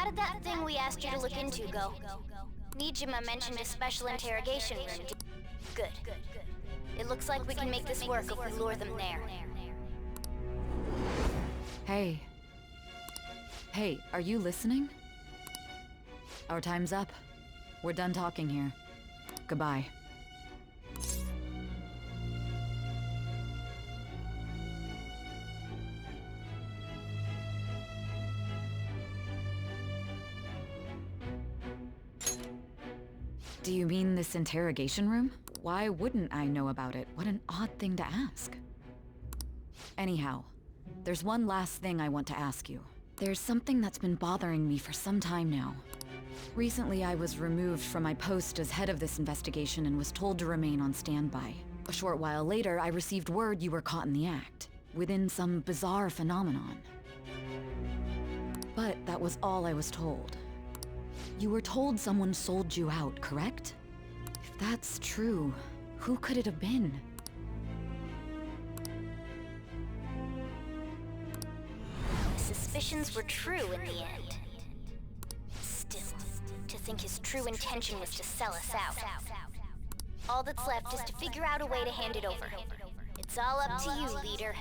did that thing we asked you to look into go? Nijima mentioned a special interrogation room. Good. It looks like we can make this work if we lure them there. Hey. Hey, are you listening? Our time's up. We're done talking here. Goodbye. Do you mean this interrogation room? Why wouldn't I know about it? What an odd thing to ask. Anyhow, there's one last thing I want to ask you. There's something that's been bothering me for some time now. Recently, I was removed from my post as head of this investigation and was told to remain on standby. A short while later, I received word you were caught in the act, within some bizarre phenomenon. But that was all I was told. You were told someone sold you out, correct? If that's true, who could it have been? His suspicions were true in the end. Still, to think his true intention was to sell us out. All that's left is to figure out a way to hand it over. It's all up to you, leader.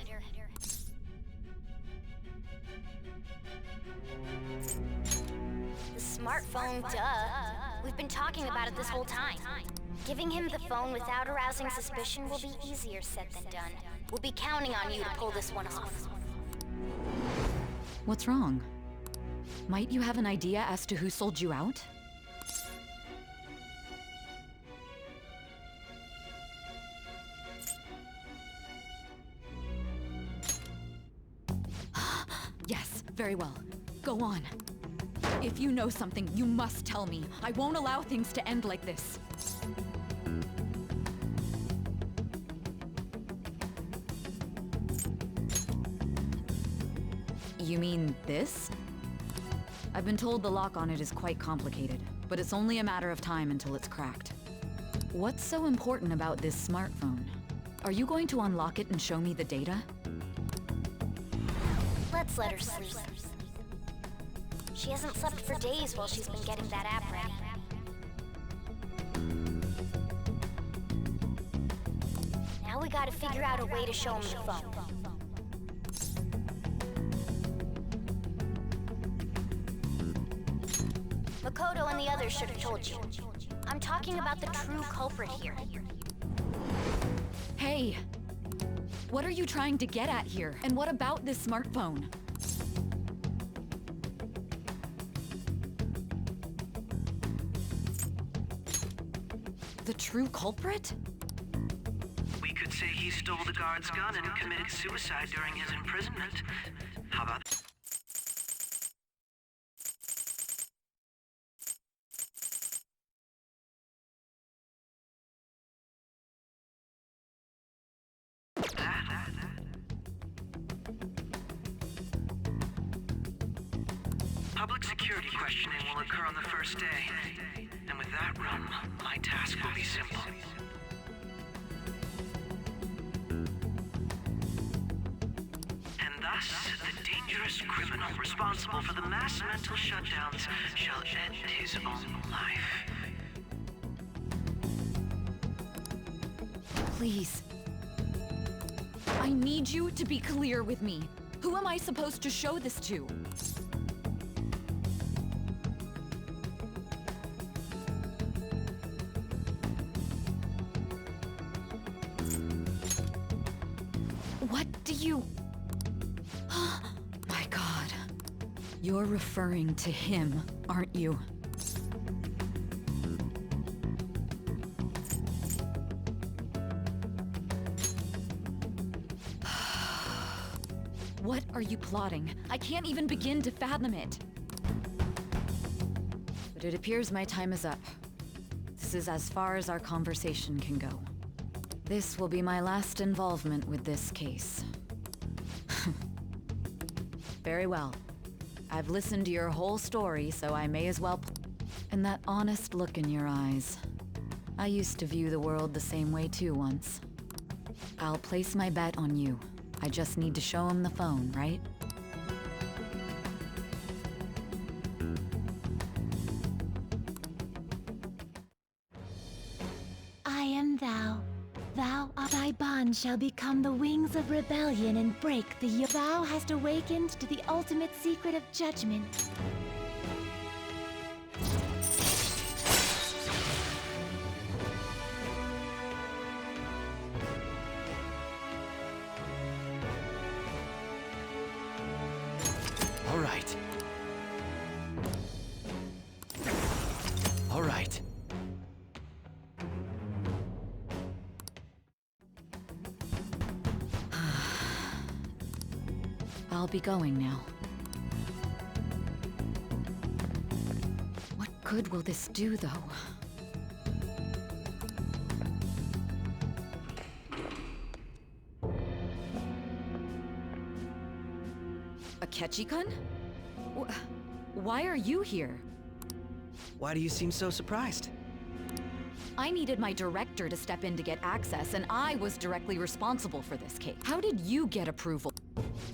The smartphone, duh. We've been talking about it this whole time. Giving him the phone without arousing suspicion will be easier said than done. We'll be counting on you to pull this one off. What's wrong? Might you have an idea as to who sold you out? Yes, very well. Go on. If you know something, you must tell me. I won't allow things to end like this. You mean this? I've been told the lock on it is quite complicated, but it's only a matter of time until it's cracked. What's so important about this smartphone? Are you going to unlock it and show me the data? Let's let her sleep. She hasn't slept for days while she's been getting that app ready. Now we gotta figure out a way to show him the phone. Makoto and the others should have told you. I'm talking about the true culprit here. Hey! What are you trying to get at here? And what about this smartphone? The true culprit? We could say he stole the guard's gun and committed suicide during his imprisonment. How about that? Public security questioning will occur on the first day. And with that room, my task will be simple. And thus, the dangerous criminal responsible for the mass mental shutdowns shall end his own life. Please. I need you to be clear with me. Who am I supposed to show this to? What do you... My God. You're referring to him, aren't you? What are you plotting? I can't even begin to fathom it. But it appears my time is up. This is as far as our conversation can go. This will be my last involvement with this case. Very well. I've listened to your whole story, so I may as well... And that honest look in your eyes. I used to view the world the same way too once. I'll place my bet on you. I just need to show him the phone, right? Thy bond shall become the wings of rebellion and break the thou hast awakened to the ultimate secret of judgment. All right. All right. I'll be going now. What good will this do, though? Akechi-kun? Why are you here? Why do you seem so surprised? I needed my director to step in to get access, and I was directly responsible for this case. How did you get approval?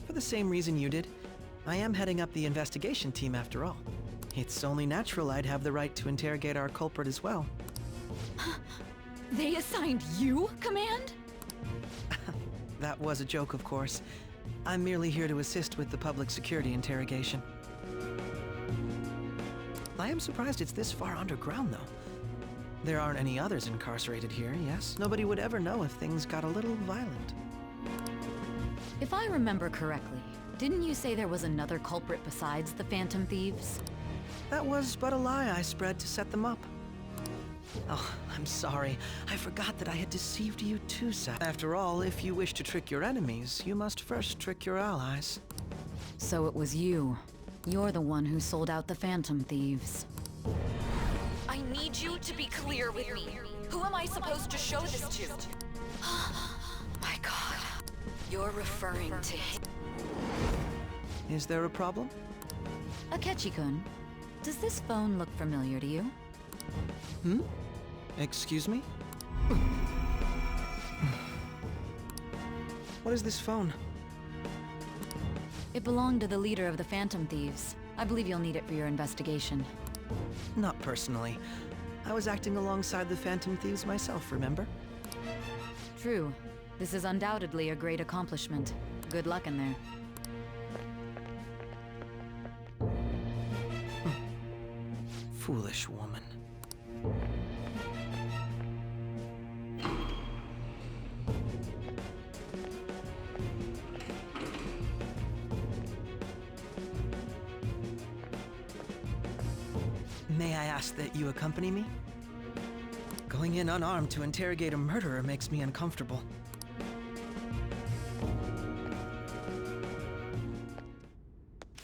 For the same reason you did. I am heading up the investigation team after all. It's only natural I'd have the right to interrogate our culprit as well. They assigned you command? That was a joke, of course. I'm merely here to assist with the public security interrogation. I am surprised it's this far underground, though. There aren't any others incarcerated here, yes? Nobody would ever know if things got a little violent. If I remember correctly, didn't you say there was another culprit besides the Phantom Thieves? That was but a lie I spread to set them up. Oh, I'm sorry. I forgot that I had deceived you too, Seth. After all, if you wish to trick your enemies, you must first trick your allies. So it was you. You're the one who sold out the Phantom Thieves. I need you to be clear with me. Who am I supposed to show this to? My God. You're referring to him. Is there a problem? Akechi-kun, does this phone look familiar to you? Excuse me? What is this phone? It belonged to the leader of the Phantom Thieves. I believe you'll need it for your investigation. Not personally. I was acting alongside the Phantom Thieves myself, remember? True. This is undoubtedly a great accomplishment. Good luck in there. Foolish woman. May I ask that you accompany me? Going in unarmed to interrogate a murderer makes me uncomfortable.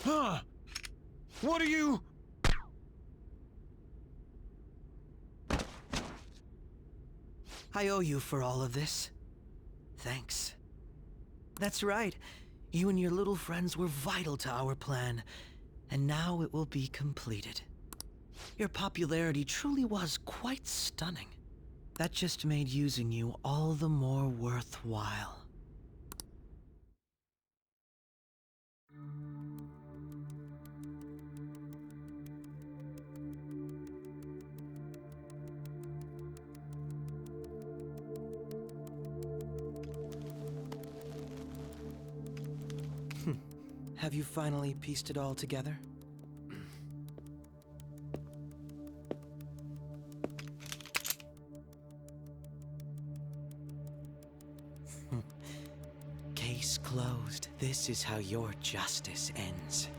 Huh? What are you... I owe you for all of this. Thanks. That's right. You and your little friends were vital to our plan, and now it will be completed. Your popularity truly was quite stunning. That just made using you all the more worthwhile. Have you finally pieced it all together? Case closed. This is how your justice ends.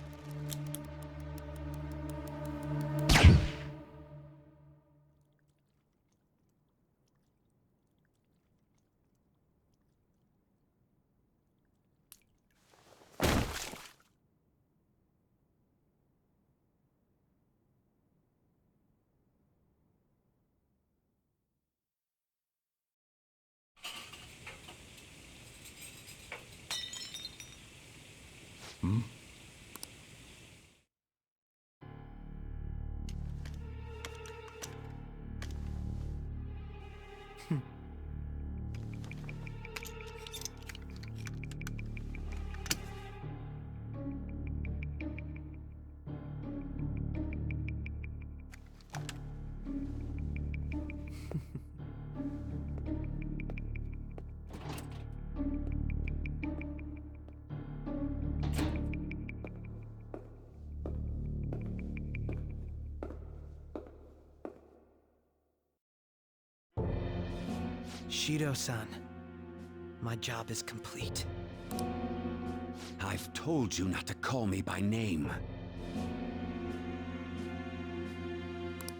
Shido-san, my job is complete. I've told you not to call me by name.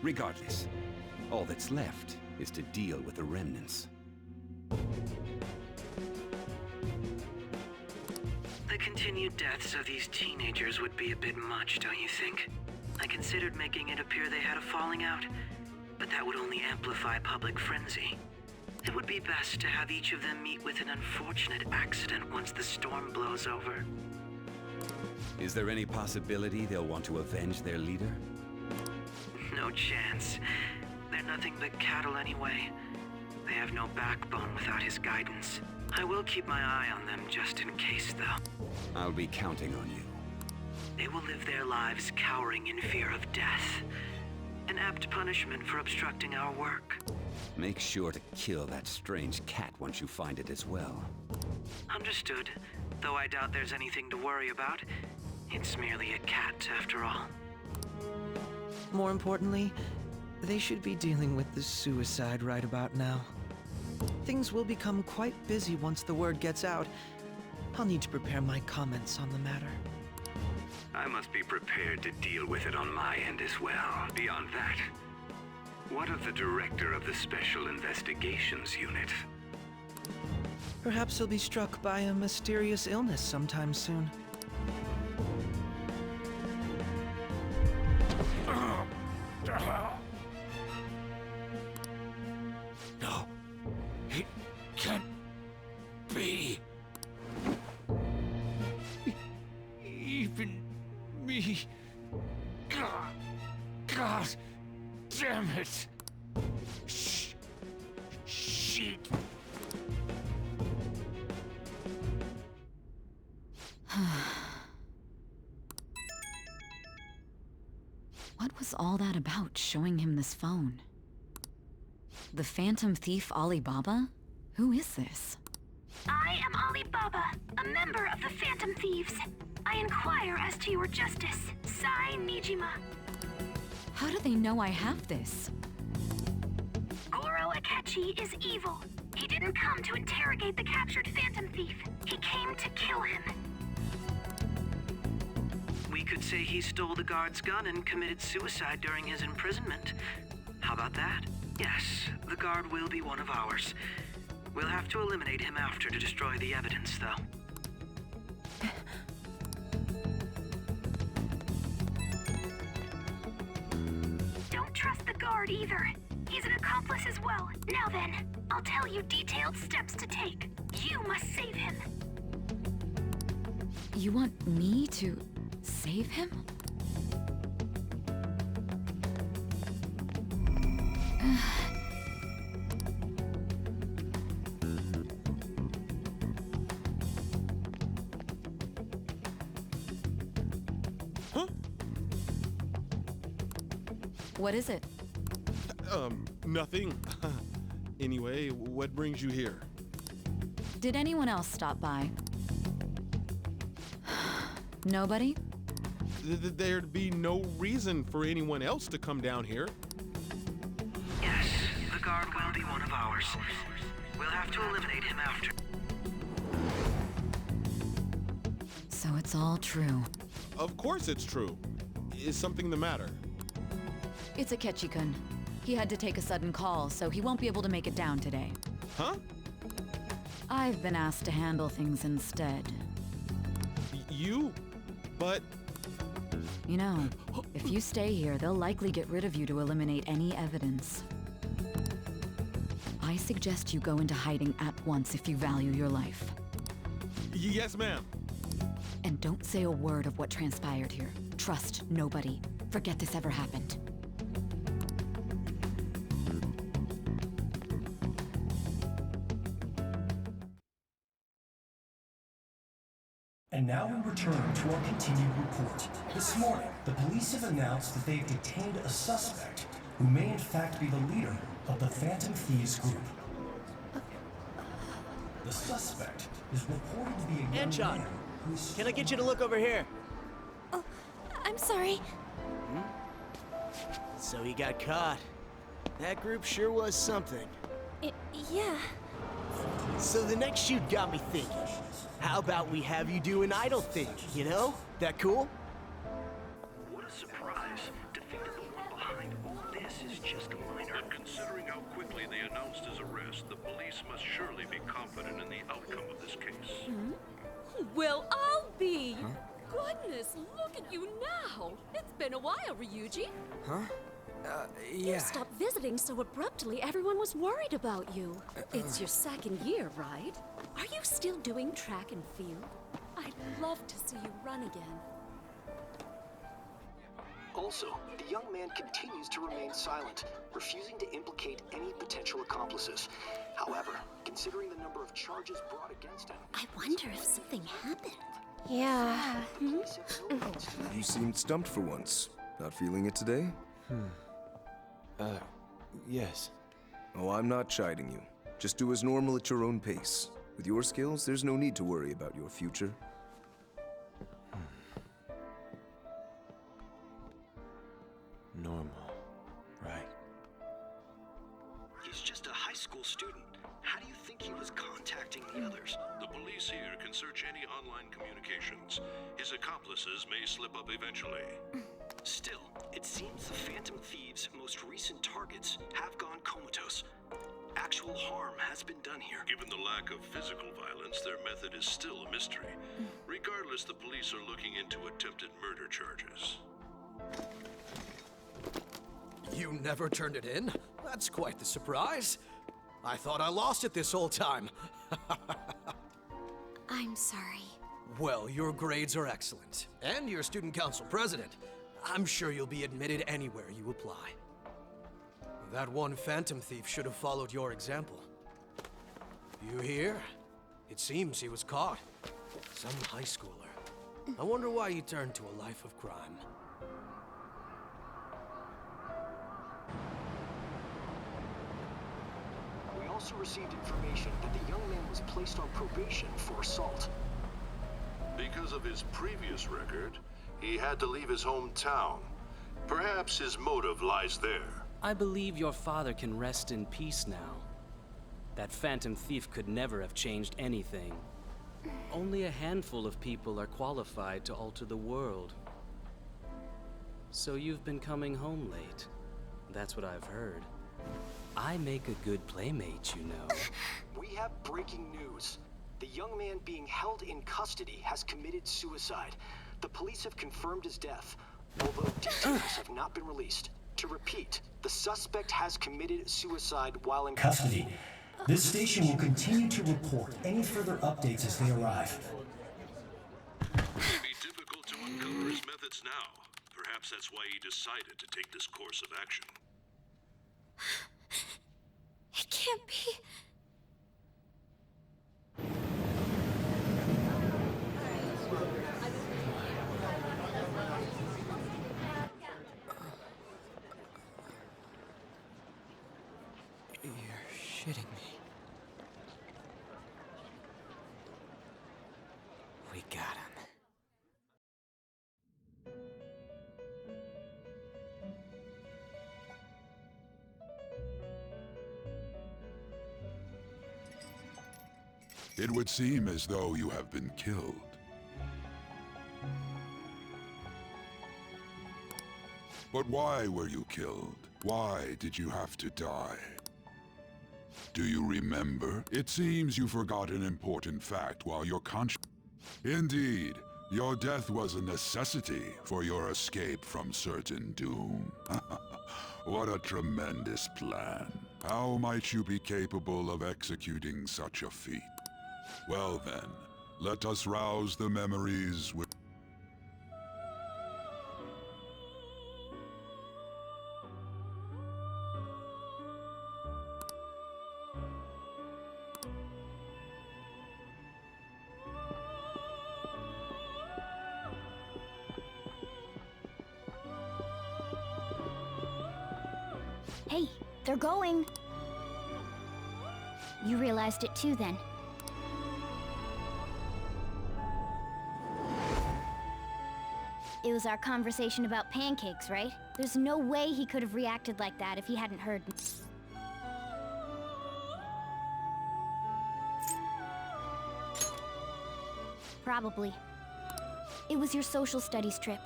Regardless, all that's left is to deal with the remnants. The continued deaths of these teenagers would be a bit much, don't you think? I considered making it appear they had a falling out, but that would only amplify public frenzy. It would be best to have each of them meet with an unfortunate accident once the storm blows over. Is there any possibility they'll want to avenge their leader? No chance. They're nothing but cattle anyway. They have no backbone without his guidance. I will keep my eye on them just in case, though. I'll be counting on you. They will live their lives cowering in fear of death. An apt punishment for obstructing our work. Make sure to kill that strange cat once you find it as well. Understood. Though I doubt there's anything to worry about. It's merely a cat, after all. More importantly, they should be dealing with the suicide right about now. Things will become quite busy once the word gets out. I'll need to prepare my comments on the matter. I must be prepared to deal with it on my end as well. Beyond that, what of the director of the Special Investigations Unit? Perhaps he'll be struck by a mysterious illness sometime soon. No, it can't be. Even me. God damn it. Shit. What was all that about, showing him this phone? The Phantom Thief Alibaba? Who is this? I am Alibaba, a member of the Phantom Thieves. I inquire as to your justice, Sai Nijima. How do they know I have this? Goro Akechi is evil. He didn't come to interrogate the captured Phantom Thief. He came to kill him. We could say he stole the guard's gun and committed suicide during his imprisonment. How about that? Yes, the guard will be one of ours. We'll have to eliminate him after to destroy the evidence, though. Don't trust the guard either. He's an accomplice as well. Now then, I'll tell you detailed steps to take. You must save him. You want me to save him? Huh? What is it? Nothing. Anyway, what brings you here? Did anyone else stop by? Nobody? There'd be no reason for anyone else to come down here. Yes, the guard will be one of ours. We'll have to eliminate him after. So it's all true. Of course it's true. Is something the matter? It's Akechi-kun. He had to take a sudden call, so he won't be able to make it down today. Huh? I've been asked to handle things instead. You? But... You know, if you stay here, they'll likely get rid of you to eliminate any evidence. I suggest you go into hiding at once if you value your life. Yes, ma'am. And don't say a word of what transpired here. Trust nobody. Forget this ever happened. And now we return to our continued report. This morning, the police have announced that they've detained a suspect who may in fact be the leader of the Phantom Thieves group. The suspect is reported to be a young Anchon, man who's... can I get you to look over here? Oh, I'm sorry. So he got caught. That group sure was something. Yeah. So the next shoot got me thinking. How about we have you do an idol thing, you know? That cool? What a surprise. To think that the one behind all this is just a minor. But considering how quickly they announced his arrest, the police must surely be confident in the outcome of this case. Well, I'll be. Goodness, look at you now. It's been a while, Ryuji. Yeah. You stopped visiting so abruptly, everyone was worried about you. It's your second year, right? Are you still doing track and field? I'd love to see you run again. Also, the young man continues to remain silent, refusing to implicate any potential accomplices. However, considering the number of charges brought against him... I wonder if something happened. Yeah. You seemed stumped for once. Not feeling it today? Yes. Oh, I'm not chiding you. Just do as normal at your own pace. With your skills, there's no need to worry about your future. Normal, right? He's just a high school student. How do you think he was contacting the others? The police here can search any online communications. His accomplices may slip up eventually. Still, it seems the Phantom Thieves' most recent targets have gone comatose. Actual harm has been done here. Given the lack of physical violence, their method is still a mystery. Regardless, the police are looking into attempted murder charges. You never turned it in? That's quite the surprise. I thought I lost it this whole time. I'm sorry. Well, your grades are excellent. And you're student council president. I'm sure you'll be admitted anywhere you apply. That one Phantom Thief should have followed your example. You hear? It seems he was caught. Some high schooler. I wonder why he turned to a life of crime. We also received information that the young man was placed on probation for assault. Because of his previous record, he had to leave his hometown. Perhaps his motive lies there. I believe your father can rest in peace now. That Phantom Thief could never have changed anything. Only a handful of people are qualified to alter the world. So you've been coming home late. That's what I've heard. I make a good playmate, you know. We have breaking news. The young man being held in custody has committed suicide. The police have confirmed his death, although details have not been released. To repeat, the suspect has committed suicide while in Custody. This station will continue to report any further updates as they arrive. It would be difficult to uncover his methods now. Perhaps that's why he decided to take this course of action. It can't be. You're shitting me. We got him. It would seem as though you have been killed. But why were you killed? Why did you have to die? Do you remember? It seems you forgot an important fact while your conscience... Indeed, your death was a necessity for your escape from certain doom. What a tremendous plan. How might you be capable of executing such a feat? Well then, let us rouse the memories with... Hey, they're going. You realized it too then. It was our conversation about pancakes, right? There's no way he could have reacted like that if he hadn't heard. Probably. It was your social studies trip.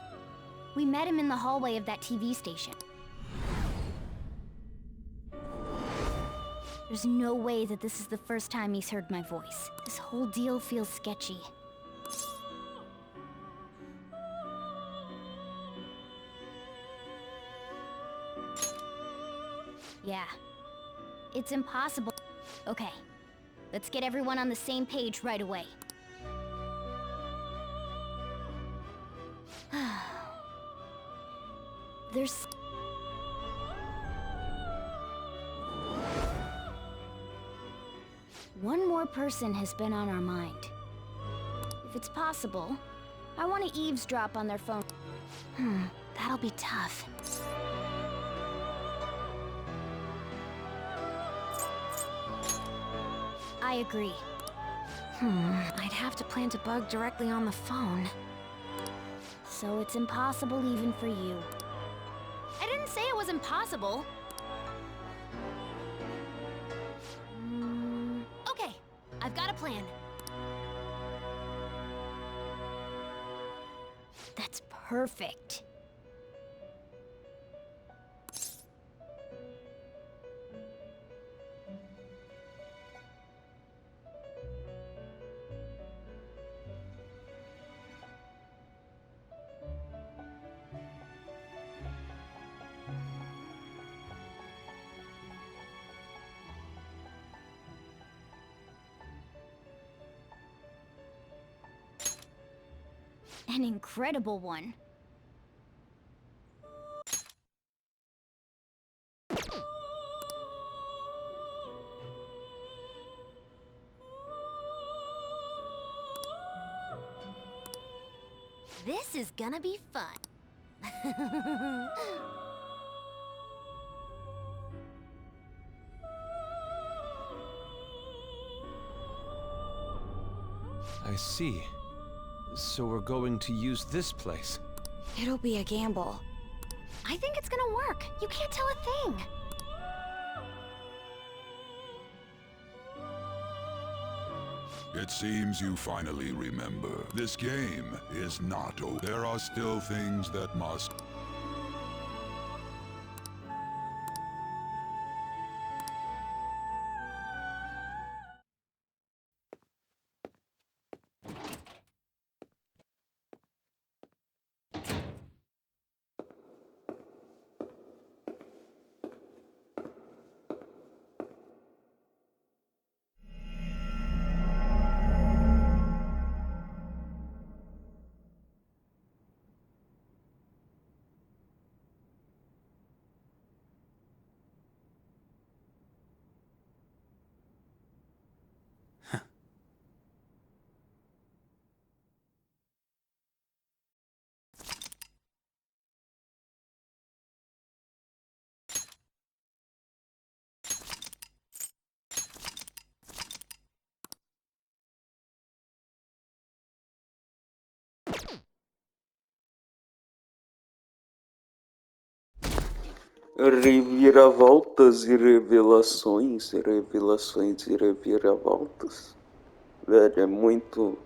We met him in the hallway of that TV station. There's no way that this is the first time he's heard my voice. This whole deal feels sketchy. Yeah. It's impossible. Okay. Let's get everyone on the same page right away. There's... One more person has been on our mind. If it's possible, I want to eavesdrop on their phone. That'll be tough. I agree. I'd have to plant a bug directly on the phone. So it's impossible even for you. I didn't say it was impossible. Okay, I've got a plan. That's perfect. An incredible one. This is gonna be fun. I see. So we're going to use this place. It'll be a gamble. I think it's gonna work. You can't tell a thing. It seems you finally remember. This game is not over. There are still things that must... Reviravoltas e revelações, revelações e reviravoltas. Velho, é muito...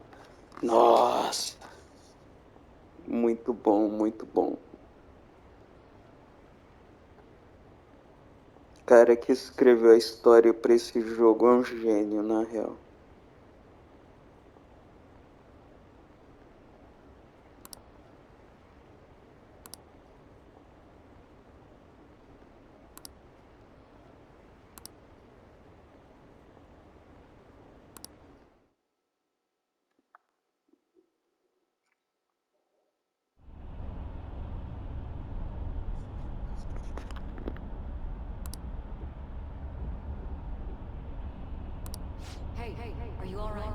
Nossa! Muito bom, muito bom. O cara que escreveu a história pra esse jogo é um gênio, na real. Hey, are you all right?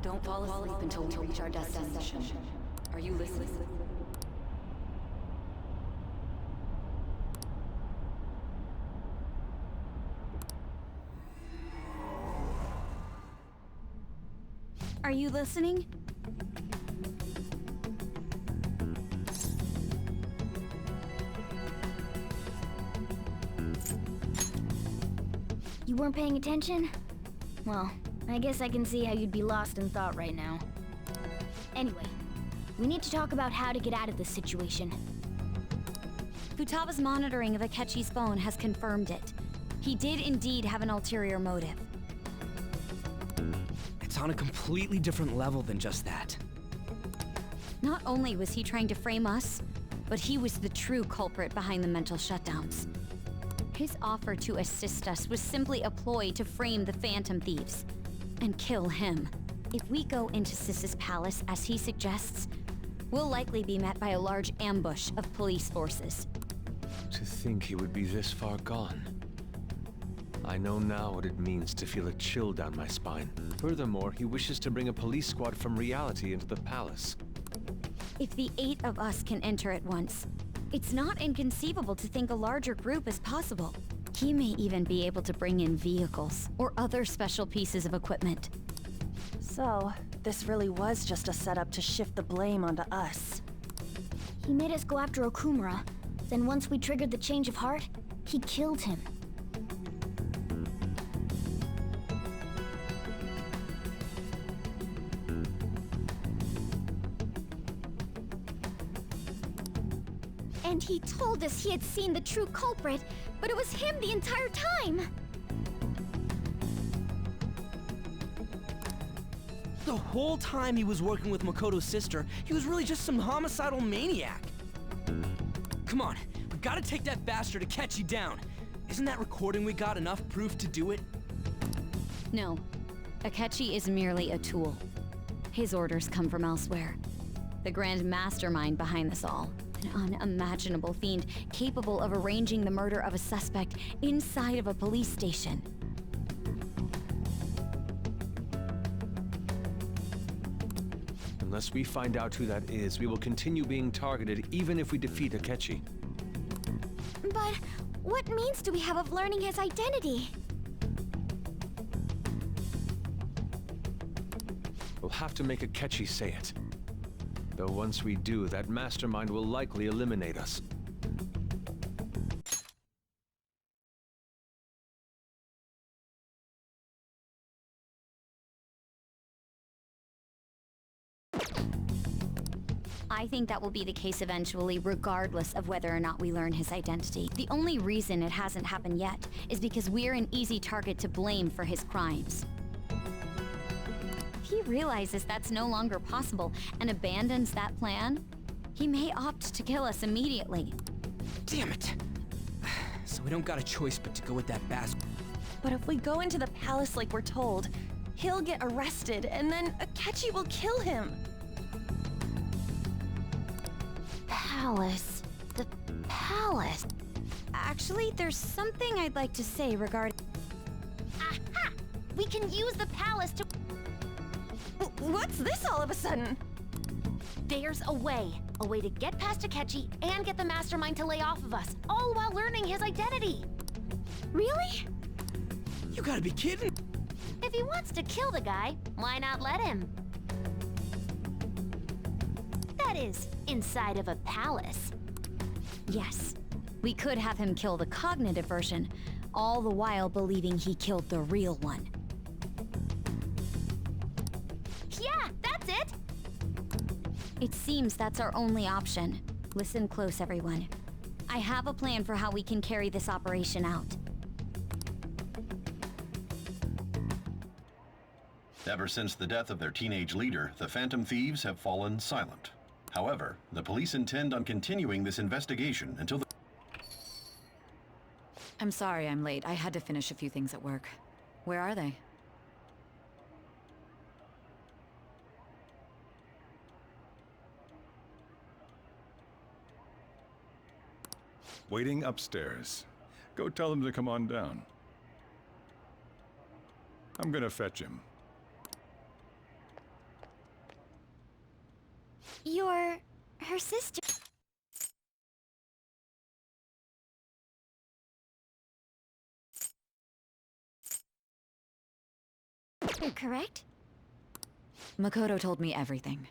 Don't fall asleep until we reach our destination. Are you listening? Are you listening? You weren't paying attention? Well, I guess I can see how you'd be lost in thought right now. Anyway, we need to talk about how to get out of this situation. Futaba's monitoring of Akechi's phone has confirmed it. He did indeed have an ulterior motive. It's on a completely different level than just that. Not only was he trying to frame us, but he was the true culprit behind the mental shutdowns. His offer to assist us was simply a ploy to frame the Phantom Thieves and kill him. If we go into Sis's palace as he suggests, we'll likely be met by a large ambush of police forces. To think he would be this far gone. I know now what it means to feel a chill down my spine. Furthermore, he wishes to bring a police squad from reality into the palace. If the 8 of us can enter at once, it's not inconceivable to think a larger group is possible. He may even be able to bring in vehicles or other special pieces of equipment. So, this really was just a setup to shift the blame onto us. He made us go after Okumura. Then once we triggered the change of heart, he killed him. And he told us he had seen the true culprit, but it was him the entire time! The whole time he was working with Makoto's sister, he was really just some homicidal maniac. Come on, we gotta take that bastard Akechi down. Isn't that recording we got enough proof to do it? No, Akechi is merely a tool. His orders come from elsewhere. The grand mastermind behind this all. An unimaginable fiend capable of arranging the murder of a suspect inside of a police station. Unless we find out who that is, we will continue being targeted even if we defeat Akechi. But what means do we have of learning his identity? We'll have to make Akechi say it. Though once we do, that mastermind will likely eliminate us. I think that will be the case eventually, regardless of whether or not we learn his identity. The only reason it hasn't happened yet is because we're an easy target to blame for his crimes. If he realizes that's no longer possible and abandons that plan, he may opt to kill us immediately. Damn it! So we don't got a choice but to go with that bastard. But if we go into the palace like we're told, he'll get arrested and then Akechi will kill him. Palace. The palace. Actually, there's something I'd like to say regarding... Aha! We can use the palace to... What's this all of a sudden? There's a way to get past Akechi and get the mastermind to lay off of us, all while learning his identity. Really? You gotta be kidding! If he wants to kill the guy, why not let him? That is, inside of a palace. Yes, we could have him kill the cognitive version, all the while believing he killed the real one. Yeah, that's it! It seems that's our only option. Listen close, everyone. I have a plan for how we can carry this operation out. Ever since the death of their teenage leader, the Phantom Thieves have fallen silent. However, the police intend on continuing this investigation until the... I'm sorry I'm late. I had to finish a few things at work. Where are they? Waiting upstairs. Go tell them to come on down. I'm gonna fetch him. You're... her sister... correct? Makoto told me everything.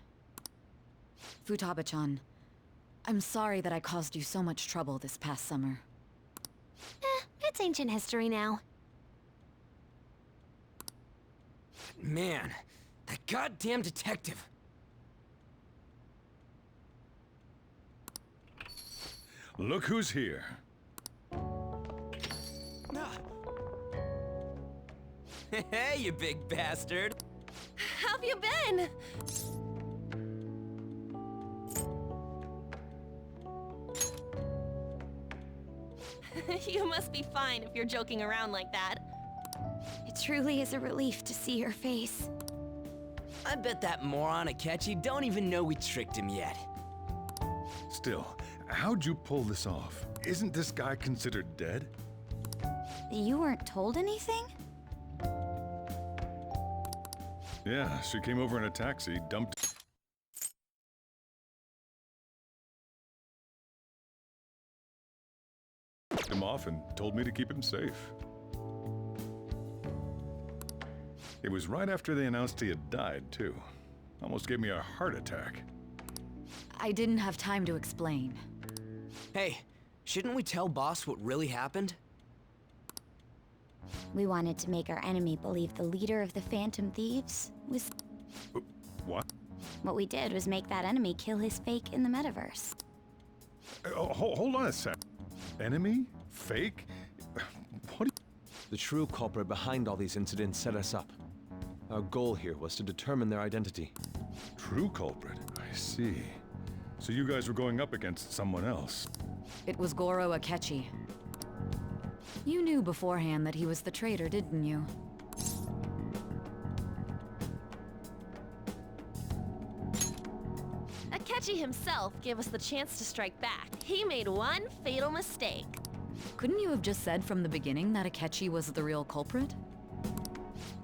Futaba-chan, I'm sorry that I caused you so much trouble this past summer. It's ancient history now. Man, that goddamn detective. Look who's here. Hey, you big bastard! How have you been? You must be fine if you're joking around like that. It truly is a relief to see your face. I bet that moron Akechi don't even know we tricked him yet. Still, how'd you pull this off? Isn't this guy considered dead? You weren't told anything? Yeah, she came over in a taxi, dumped him off and told me to keep him safe. It was right after they announced he had died, too. Almost gave me a heart attack. I didn't have time to explain. Hey, shouldn't we tell Boss what really happened? We wanted to make our enemy believe the leader of the Phantom Thieves was... What? What we did was make that enemy kill his fake in the metaverse. Hold on a sec. Enemy? Fake? What? The true culprit behind all these incidents set us up. Our goal here was to determine their identity. True culprit? I see. So you guys were going up against someone else. It was Goro Akechi. You knew beforehand that he was the traitor, didn't you? Akechi himself gave us the chance to strike back. He made one fatal mistake. Couldn't you have just said from the beginning that Akechi was the real culprit?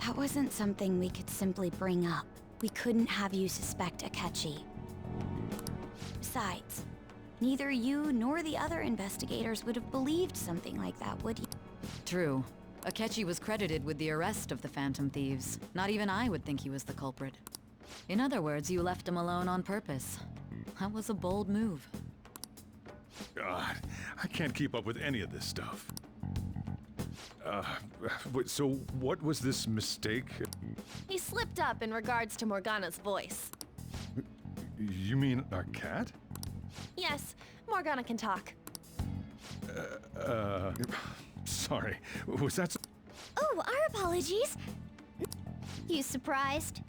That wasn't something we could simply bring up. We couldn't have you suspect Akechi. Besides, neither you nor the other investigators would have believed something like that, would you? True. Akechi was credited with the arrest of the Phantom Thieves. Not even I would think he was the culprit. In other words, you left him alone on purpose. That was a bold move. God, I can't keep up with any of this stuff. So what was this mistake? He slipped up in regards to Morgana's voice. You mean our cat? Yes, Morgana can talk. Sorry, was that... Oh, our apologies. You surprised?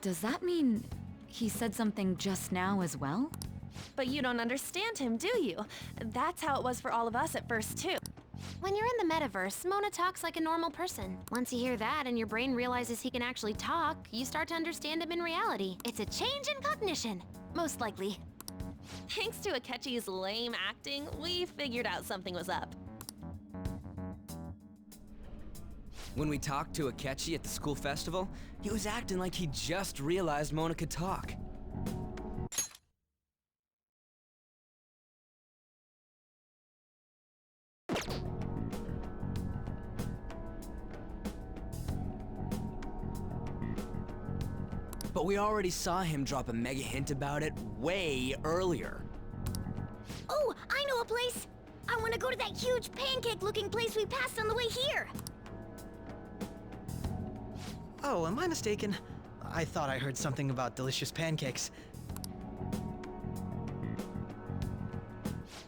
Does that mean he said something just now as well? But you don't understand him, do you? That's how it was for all of us at first, too. When you're in the metaverse, Mona talks like a normal person. Once you hear that and your brain realizes he can actually talk, you start to understand him in reality. It's a change in cognition, most likely. Thanks to Akechi's lame acting, we figured out something was up. When we talked to Akechi at the school festival, he was acting like he just realized Mona could talk. But we already saw him drop a mega hint about it way earlier. Oh, I know a place! I want to go to that huge pancake-looking place we passed on the way here! Oh, am I mistaken? I thought I heard something about delicious pancakes.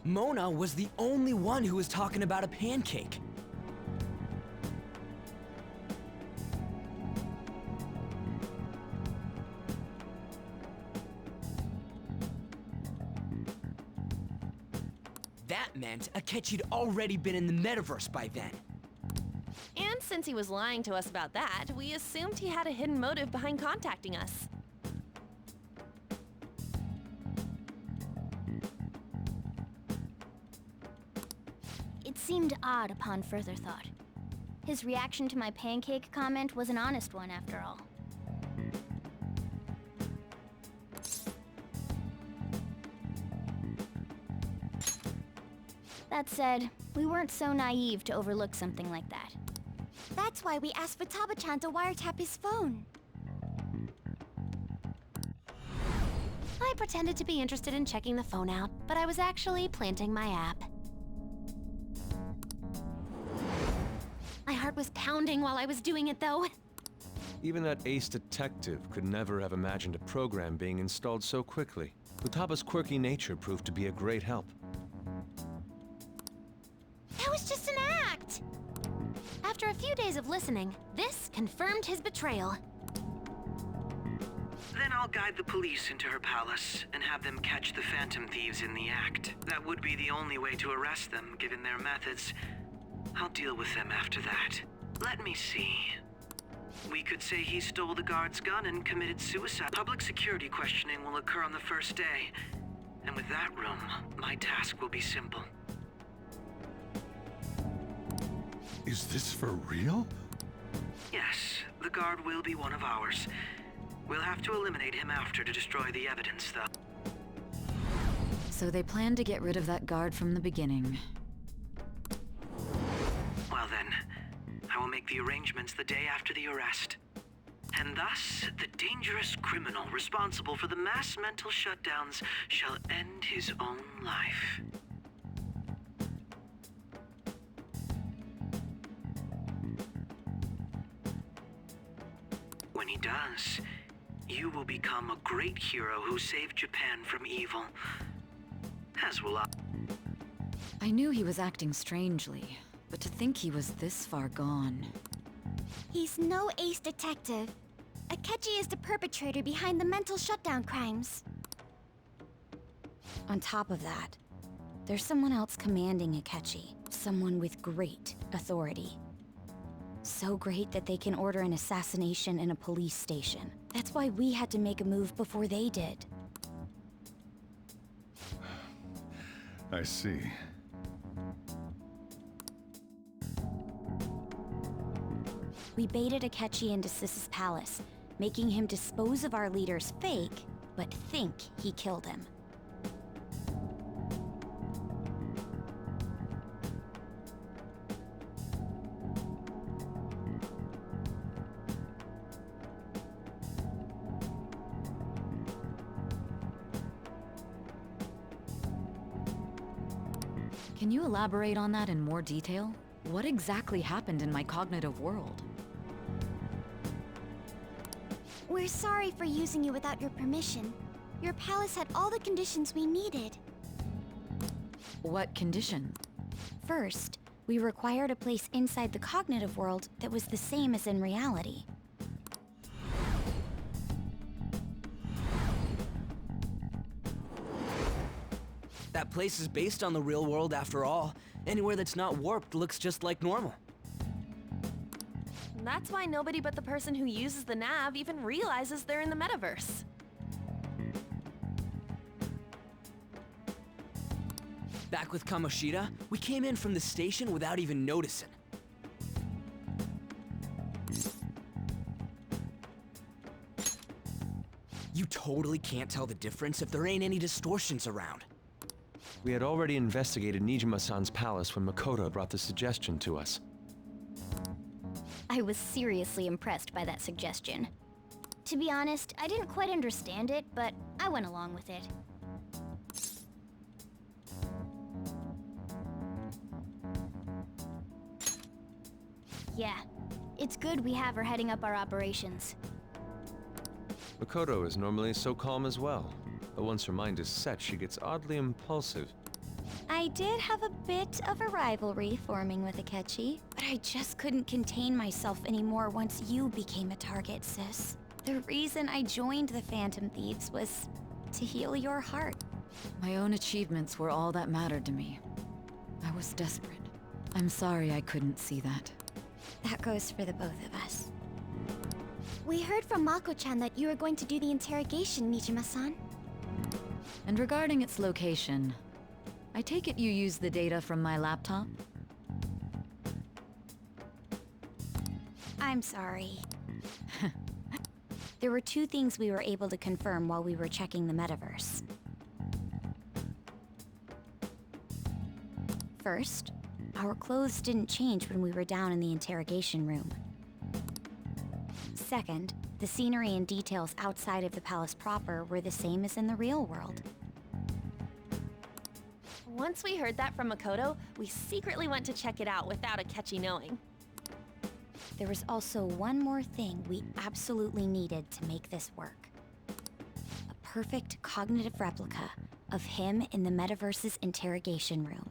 Mona was the only one who was talking about a pancake. That meant Akechi'd already been in the metaverse by then. And since he was lying to us about that, we assumed he had a hidden motive behind contacting us. It seemed odd upon further thought. His reaction to my pancake comment was an honest one, after all. That said, we weren't so naive to overlook something like that. That's why we asked Futaba-chan to wiretap his phone. I pretended to be interested in checking the phone out, but I was actually planting my app. My heart was pounding while I was doing it, though. Even that ace detective could never have imagined a program being installed so quickly. Futaba's quirky nature proved to be a great help. 2 days of listening, this confirmed his betrayal. Then I'll guide the police into her palace and have them catch the Phantom Thieves in the act. That would be the only way to arrest them, given their methods. I'll deal with them after that. Let me see. We could say he stole the guard's gun and committed suicide. Public security questioning will occur on the first day. And with that room, my task will be simple. Is this for real? Yes, the guard will be one of ours. We'll have to eliminate him after to destroy the evidence, though. So they planned to get rid of that guard from the beginning. Well then, I will make the arrangements the day after the arrest. And thus, the dangerous criminal responsible for the mass mental shutdowns shall end his own life. When he does, you will become a great hero who saved Japan from evil. As will I. I knew he was acting strangely, but to think he was this far gone. He's no ace detective. Akechi is the perpetrator behind the mental shutdown crimes. On top of that, there's someone else commanding Akechi. Someone with great authority. So great that they can order an assassination in a police station. That's why we had to make a move before they did. I see. We baited Akechi into Sis's palace, making him dispose of our leader's fake, but think he killed him. Can you elaborate on that in more detail? What exactly happened in my cognitive world? We're sorry for using you without your permission. Your palace had all the conditions we needed. What conditions? First, we required a place inside the cognitive world that was the same as in reality. That place is based on the real world after all. Anywhere that's not warped looks just like normal. That's why nobody but the person who uses the nav even realizes they're in the metaverse. Back with Kamoshida, we came in from the station without even noticing. You totally can't tell the difference if there ain't any distortions around. We had already investigated Nijima-san's palace when Makoto brought the suggestion to us. I was seriously impressed by that suggestion. To be honest, I didn't quite understand it, but I went along with it. Yeah, it's good we have her heading up our operations. Makoto is normally so calm as well, but once her mind is set, she gets oddly impulsive. I did have a bit of a rivalry forming with Akechi, but I just couldn't contain myself anymore once you became a target, sis. The reason I joined the Phantom Thieves was to heal your heart. My own achievements were all that mattered to me. I was desperate. I'm sorry I couldn't see that. That goes for the both of us. We heard from Mako-chan that you were going to do the interrogation, Nijima-san. And regarding its location, I take it you used the data from my laptop? I'm sorry. There were two things we were able to confirm while we were checking the metaverse. First, our clothes didn't change when we were down in the interrogation room. Second, the scenery and details outside of the palace proper were the same as in the real world. Once we heard that from Makoto, we secretly went to check it out without Akechi knowing. There was also one more thing we absolutely needed to make this work. A perfect cognitive replica of him in the metaverse's interrogation room.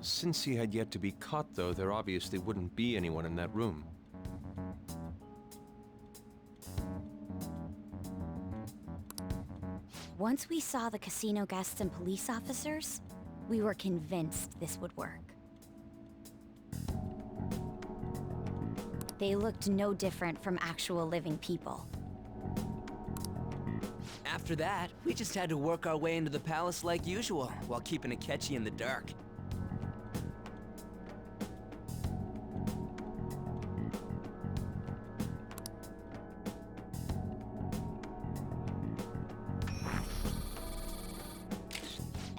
Since he had yet to be caught, though, there obviously wouldn't be anyone in that room. Once we saw the casino guests and police officers, we were convinced this would work. They looked no different from actual living people. After that, we just had to work our way into the palace like usual, while keeping Akechi in the dark.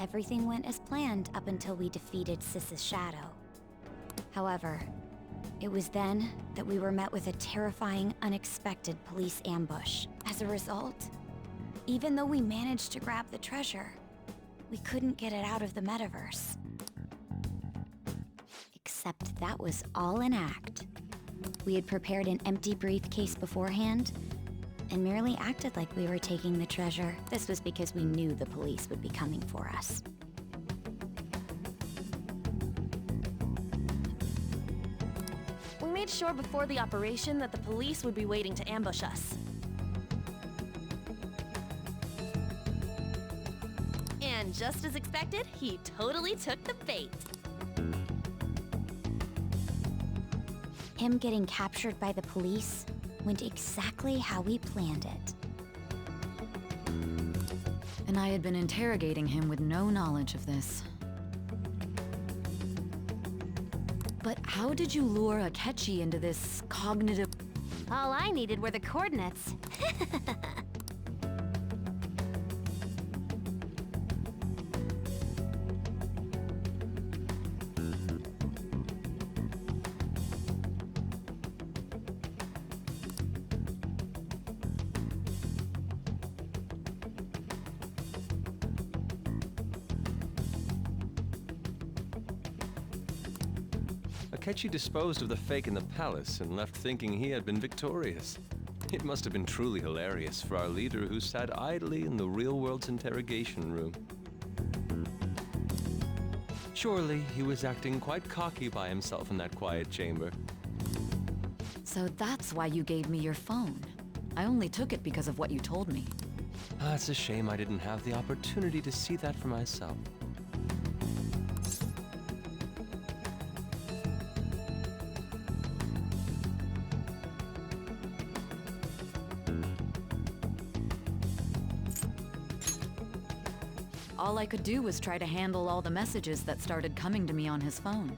Everything went as planned up until we defeated Sis's shadow. However, it was then that we were met with a terrifying, unexpected police ambush. As a result, even though we managed to grab the treasure, we couldn't get it out of the metaverse. Except that was all an act. We had prepared an empty briefcase beforehand, and merely acted like we were taking the treasure. This was because we knew the police would be coming for us. We made sure before the operation that the police would be waiting to ambush us. And just as expected, he totally took the bait. Him getting captured by the police went exactly how we planned it. And I had been interrogating him with no knowledge of this. But how did you lure Akechi into this cognitive... All I needed were the coordinates. Akechi disposed of the fake in the palace and left thinking he had been victorious. It must have been truly hilarious for our leader who sat idly in the real world's interrogation room. Surely he was acting quite cocky by himself in that quiet chamber. So that's why you gave me your phone. I only took it because of what you told me. It's a shame I didn't have the opportunity to see that for myself. All I could do was try to handle all the messages that started coming to me on his phone.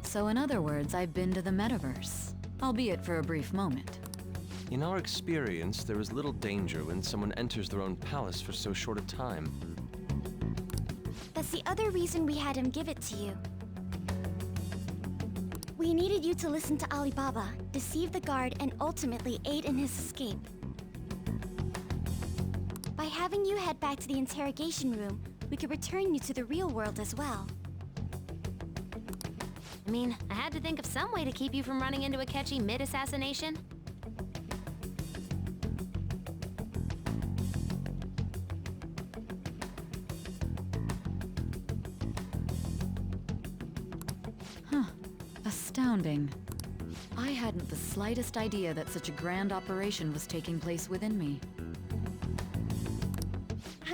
So in other words, I've been to the metaverse, albeit for a brief moment. In our experience, there is little danger when someone enters their own palace for so short a time. That's the other reason we had him give it to you. We needed you to listen to Alibaba, deceive the guard, and ultimately aid in his escape. By having you head back to the interrogation room, we could return you to the real world as well. I mean, I had to think of some way to keep you from running into Akechi mid-assassination. Astounding. I hadn't the slightest idea that such a grand operation was taking place within me.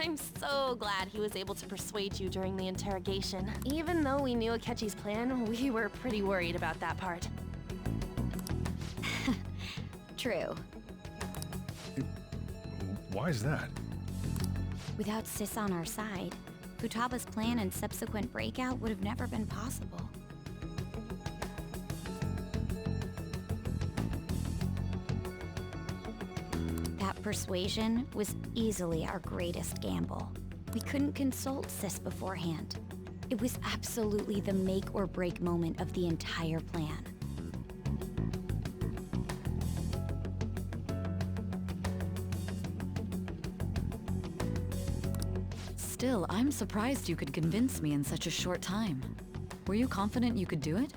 I'm so glad he was able to persuade you during the interrogation. Even though we knew Akechi's plan, we were pretty worried about that part. True. Why is that? Without Sis on our side, Futaba's plan and subsequent breakout would have never been possible. That persuasion was easily our greatest gamble. We couldn't consult Sis beforehand. It was absolutely the make or break moment of the entire plan. Still, I'm surprised you could convince me in such a short time. Were you confident you could do it?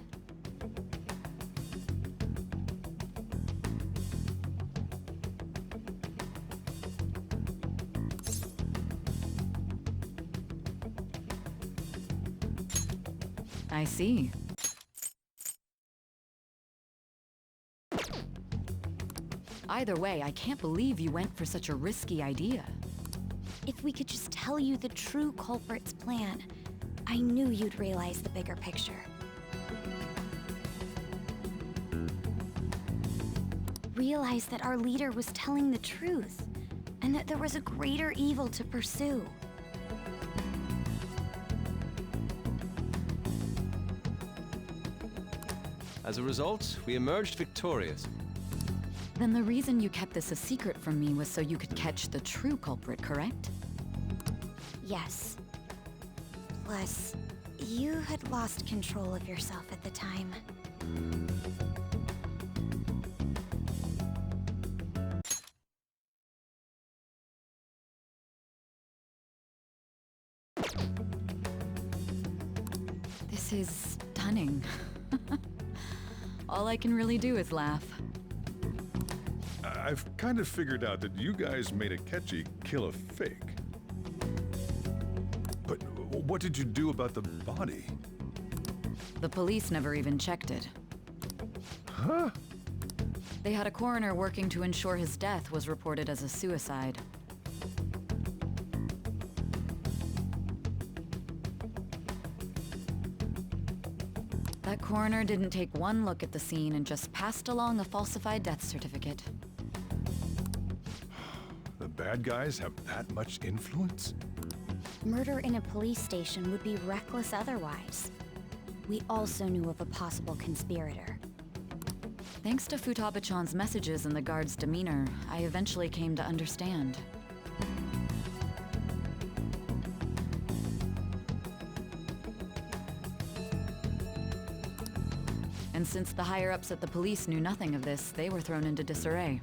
I see. Either way, I can't believe you went for such a risky idea. If we could just tell you the true culprit's plan, I knew you'd realize the bigger picture. Realize that our leader was telling the truth, and that there was a greater evil to pursue. As a result, we emerged victorious. Then the reason you kept this a secret from me was so you could catch the true culprit, correct? Yes. Plus, you had lost control of yourself at the time. This is stunning. All I can really do is laugh. I've kind of figured out that you guys made Akechi kill a fake. But what did you do about the body? The police never even checked it. Huh? They had a coroner working to ensure his death was reported as a suicide. That coroner didn't take one look at the scene and just passed along a falsified death certificate. The bad guys have that much influence? Murder in a police station would be reckless otherwise. We also knew of a possible conspirator. Thanks to Futaba-chan's messages and the guard's demeanor, I eventually came to understand. And since the higher-ups at the police knew nothing of this, they were thrown into disarray.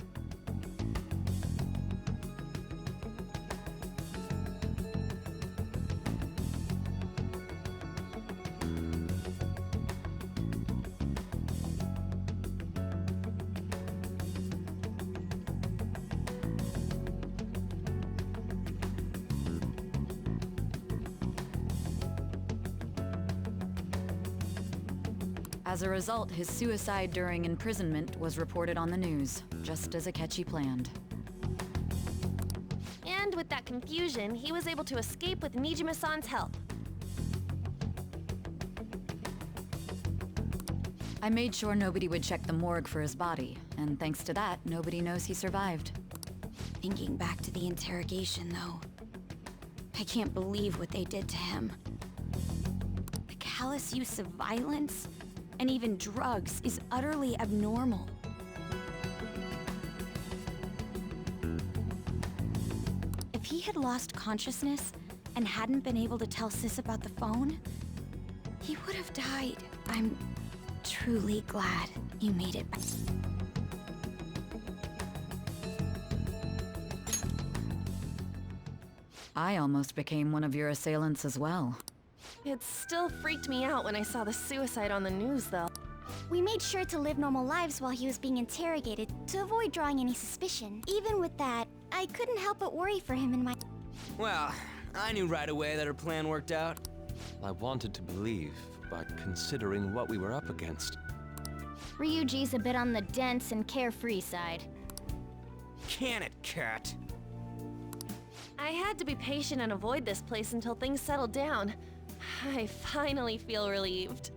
As a result, his suicide during imprisonment was reported on the news, just as Akechi planned. And with that confusion, he was able to escape with Nijima-san's help. I made sure nobody would check the morgue for his body, and thanks to that, nobody knows he survived. Thinking back to the interrogation, though, I can't believe what they did to him. The callous use of violence and even drugs is utterly abnormal. If he had lost consciousness and hadn't been able to tell Sis about the phone, he would have died. I'm truly glad you made it back. I almost became one of your assailants as well. It still freaked me out when I saw the suicide on the news, though. We made sure to live normal lives while he was being interrogated to avoid drawing any suspicion. Even with that, I couldn't help but worry for him in my... Well, I knew right away that her plan worked out. I wanted to believe, but considering what we were up against... Ryuji's a bit on the dense and carefree side. Can it, Cat? I had to be patient and avoid this place until things settled down. I finally feel relieved.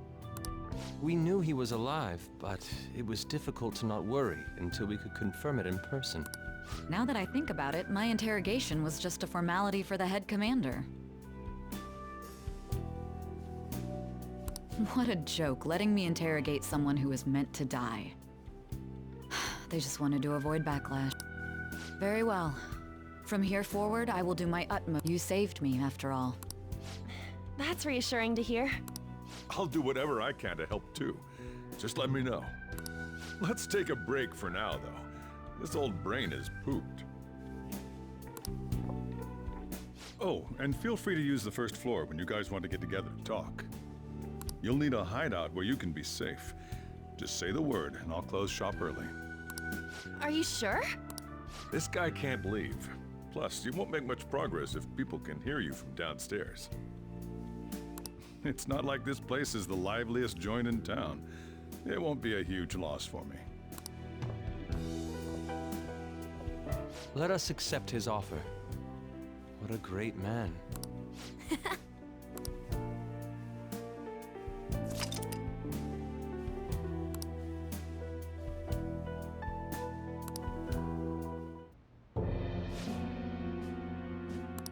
We knew he was alive, but it was difficult to not worry until we could confirm it in person. Now that I think about it, my interrogation was just a formality for the head commander. What a joke, letting me interrogate someone who was meant to die. They just wanted to avoid backlash. Very well. From here forward, I will do my utmost. You saved me, after all. That's reassuring to hear. I'll do whatever I can to help too. Just let me know. Let's take a break for now, though. This old brain is pooped. Oh, and feel free to use the first floor when you guys want to get together and talk. You'll need a hideout where you can be safe. Just say the word, and I'll close shop early. Are you sure? This guy can't leave. Plus, you won't make much progress if people can hear you from downstairs. It's not like this place is the liveliest joint in town. It won't be a huge loss for me. Let us accept his offer. What a great man.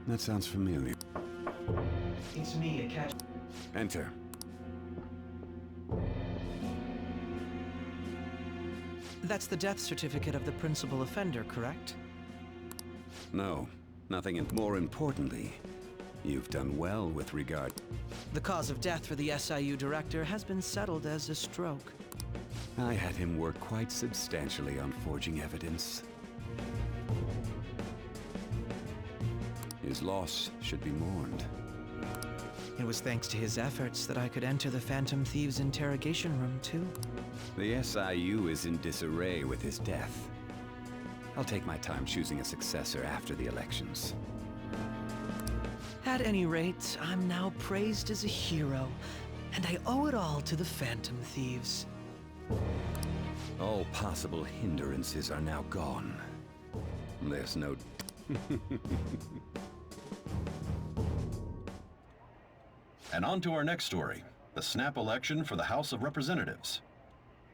That sounds familiar. It's me, a catch. Enter. That's the death certificate of the principal offender, correct? No, nothing. More importantly, you've done well with regard. The cause of death for the SIU director has been settled as a stroke. I had him work quite substantially on forging evidence. His loss should be mourned. It was thanks to his efforts that I could enter the Phantom Thieves' interrogation room, too. The SIU is in disarray with his death. I'll take my time choosing a successor after the elections. At any rate, I'm now praised as a hero, and I owe it all to the Phantom Thieves. All possible hindrances are now gone. There's no... And on to our next story, the snap election for the House of Representatives.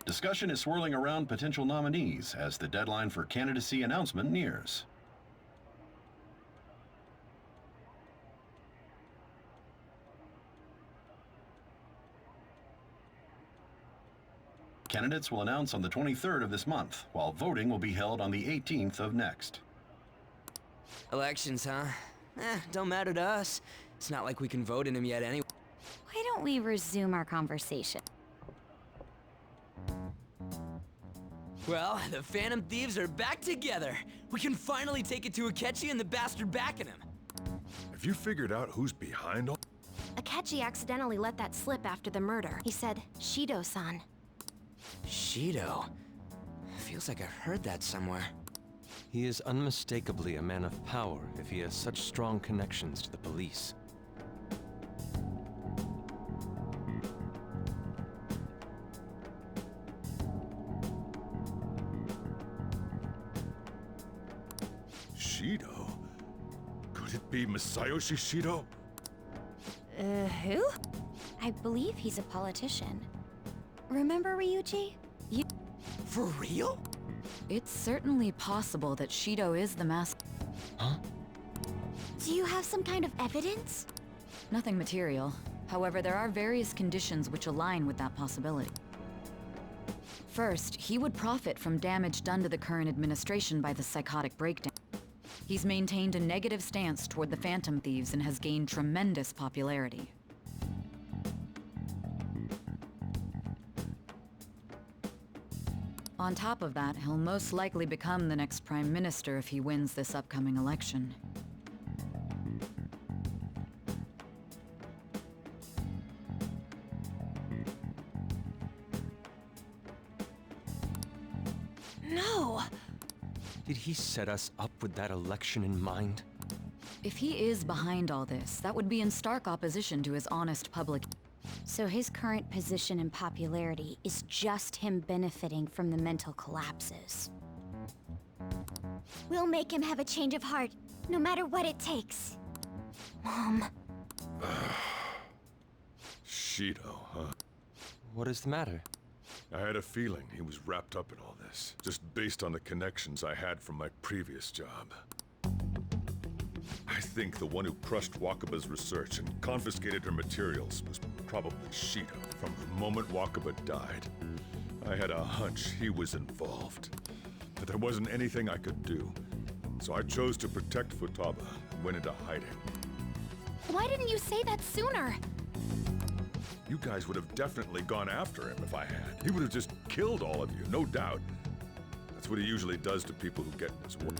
Discussion is swirling around potential nominees as the deadline for candidacy announcement nears. Candidates will announce on the 23rd of this month, while voting will be held on the 18th of next. Elections, huh? Don't matter to us. It's not like we can vote in them yet anyway. Why don't we resume our conversation? Well, the Phantom Thieves are back together. We can finally take it to Akechi and the bastard backing him. Have you figured out who's behind all... Akechi accidentally let that slip after the murder. He said, Shido-san. Shido? Feels like I've heard that somewhere. He is unmistakably a man of power if he has such strong connections to the police. Shido? Could it be Masayoshi Shido? Who? I believe he's a politician. Remember Ryuji? For real? It's certainly possible that Shido is the mask. Huh? Do you have some kind of evidence? Nothing material. However, there are various conditions which align with that possibility. First, he would profit from damage done to the current administration by the psychotic breakdown. He's maintained a negative stance toward the Phantom Thieves and has gained tremendous popularity. On top of that, he'll most likely become the next Prime Minister if he wins this upcoming election. No! Did he set us up with that election in mind? If he is behind all this, that would be in stark opposition to his honest public. So his current position and popularity is just him benefiting from the mental collapses. We'll make him have a change of heart, no matter what it takes. Mom. Shido, huh? What is the matter? I had a feeling he was wrapped up in all this, just based on the connections I had from my previous job. I think the one who crushed Wakaba's research and confiscated her materials was probably Shido. From the moment Wakaba died, I had a hunch he was involved. But there wasn't anything I could do. So I chose to protect Futaba and went into hiding. Why didn't you say that sooner? You guys would have definitely gone after him if I had. He would have just killed all of you, no doubt. That's what he usually does to people who get in his way.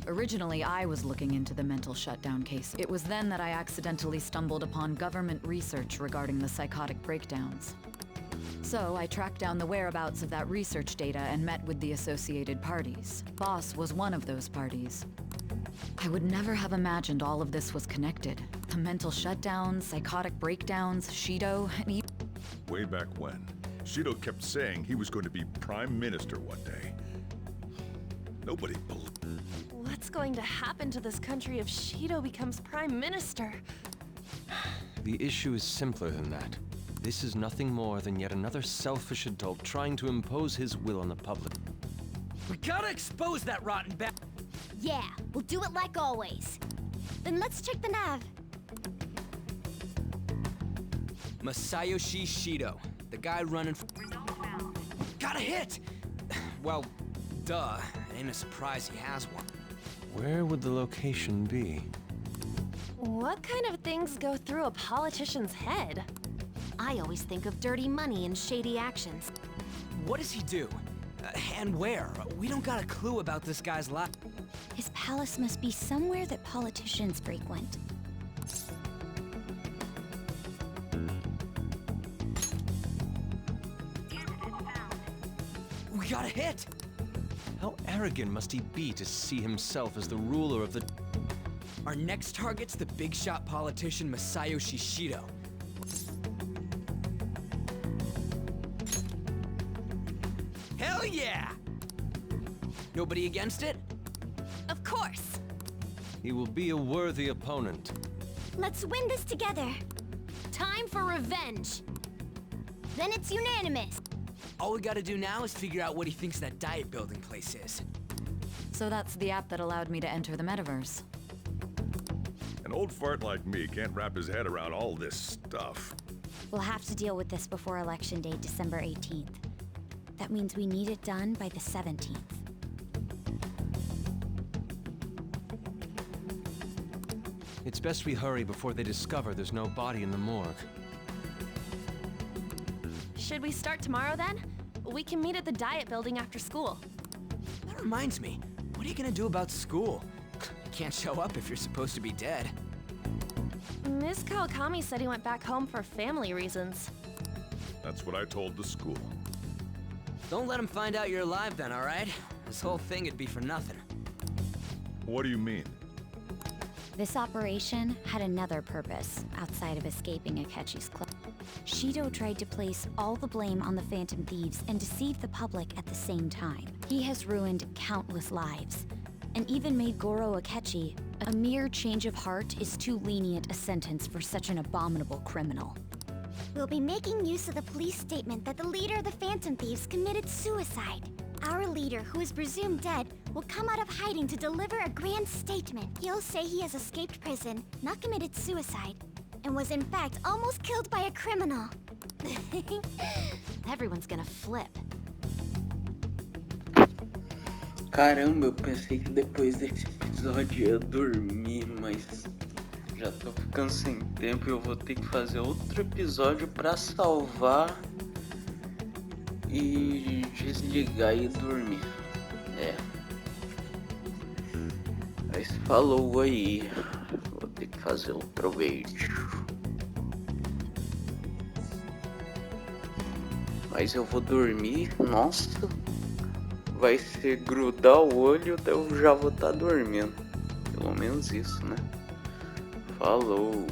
Originally, I was looking into the mental shutdown case. It was then that I accidentally stumbled upon government research regarding the psychotic breakdowns. So I tracked down the whereabouts of that research data and met with the associated parties. Boss was one of those parties. I would never have imagined all of this was connected. The mental shutdowns, psychotic breakdowns, Shido, and even... Way back when, Shido kept saying he was going to be Prime Minister one day. Nobody believed. What's going to happen to this country if Shido becomes Prime Minister? The issue is simpler than that. This is nothing more than yet another selfish adult trying to impose his will on the public. We gotta expose that rotten bat. Yeah, we'll do it like always. Then let's check the nav. Masayoshi Shido, the guy running for... Got a hit! Well, duh. It ain't a surprise he has one. Where would the location be? What kind of things go through a politician's head? I always think of dirty money and shady actions. What does he do? And where? We don't got a clue about this guy's life. His palace must be somewhere that politicians frequent. We got a hit! How arrogant must he be to see himself as the ruler of the... Our next target's the big shot politician Masayoshi Shido. Hell yeah! Nobody against it? Of course. He will be a worthy opponent. Let's win this together. Time for revenge. Then it's unanimous. All we gotta do now is figure out what he thinks that diet building place is. So that's the app that allowed me to enter the metaverse. An old fart like me can't wrap his head around all this stuff. We'll have to deal with this before Election Day, December 18th. That means we need it done by the 17th. It's best we hurry before they discover there's no body in the morgue. Should we start tomorrow then? We can meet at the diet building after school. That reminds me, what are you gonna do about school? You can't show up if you're supposed to be dead. Miss Kawakami said he went back home for family reasons. That's what I told the school. Don't let him find out you're alive then, alright? This whole thing would be for nothing. What do you mean? This operation had another purpose outside of escaping Akechi's club. Shido tried to place all the blame on the Phantom Thieves and deceive the public at the same time. He has ruined countless lives, and even made Goro Akechi. A mere change of heart is too lenient a sentence for such an abominable criminal. We'll be making use of the police statement that the leader of the Phantom Thieves committed suicide. Our leader, who is presumed dead, will come out of hiding to deliver a grand statement. He'll say he has escaped prison, not committed suicide, and was in fact almost killed by a criminal. Everyone's gonna flip. Caramba, eu pensei que depois desse episódio eu ia dormir, mas já tô ficando sem tempo e eu vou ter que fazer outro episódio pra salvar e desligar e dormir. É. Mas falou aí. Vou ter que fazer outro vídeo. Mas eu vou dormir, nossa. Vai ser grudar o olho, eu já vou estar dormindo. Pelo menos isso, né? Falou!